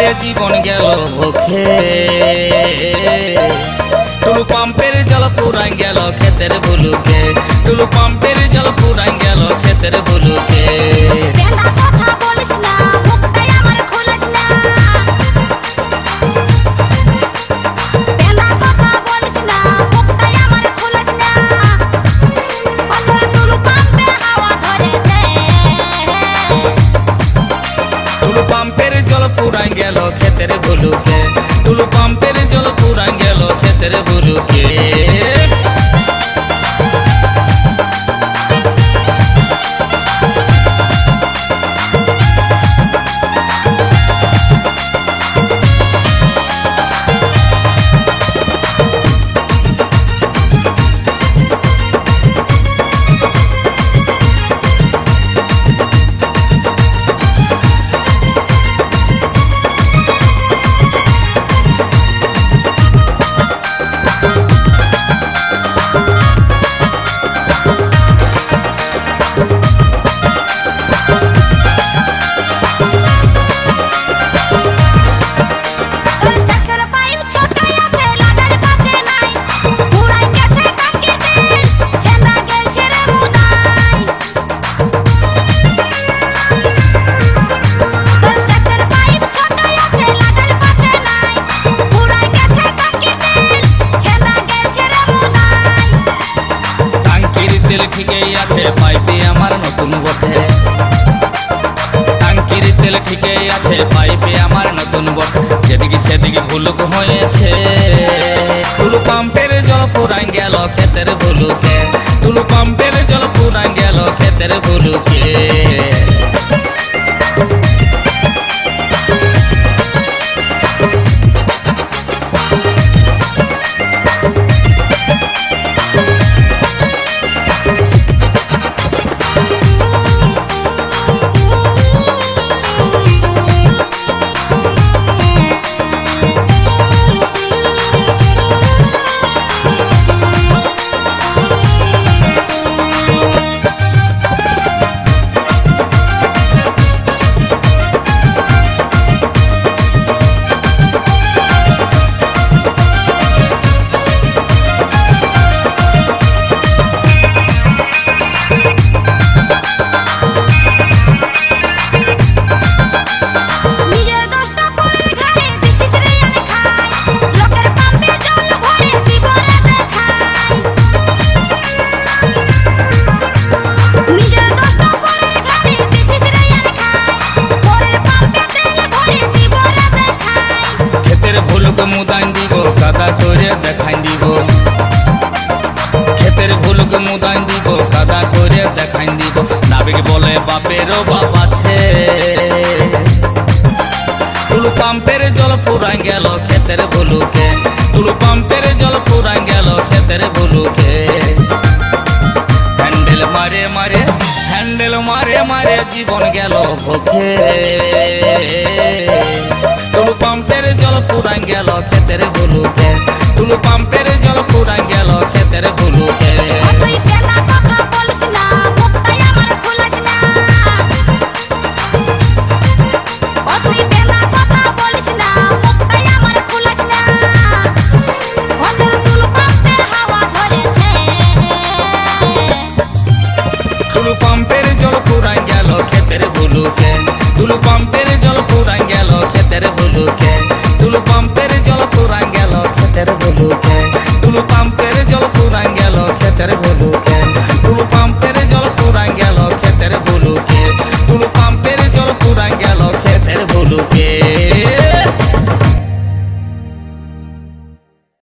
मारे जीवन गेल भोखे टुलु पाम्पेर जल पुरान गेल खेतेर बुलुके टुलु पाम्पेर जल पुरान गेल खेतेर बुलुके पुरान गेल खेतेर बुलुके टुलु पाम्पेर जल पुरान गेल खेतेर बुलुके ঠিকই আছে পাইপে আমার নতুন বটে টাঙ্কির তেল ঠিকই আছে পাইপে আমার নতুন বটে যেদিকে সেদিকে ভুলুক হয়েছে টুলু পাম্পের জল পুরান গেল খেতের বুলুকে টুলু পাম্পের জল পুরান গেল খেতের বুলুকে मुदान दीब कादा करे देखाई दीब खेतेर भुलुक मुदान दीब कादा करे देखाई दीब नाबिक बोले बापेरो बाप आछे टुलु पाम्पेर जल पुरान गेल खेतेर बुलुके टुलु पाम्पेर जल पुरान गेल खेतेर बुलुके हैंडल मारे मारे हैंडल मारे मारे जीवन गेल भोखे टुलु पाम्पेर जल पुरान गेल खेतेर बुलुके टुलु पाम्पेर जल पुरान गेल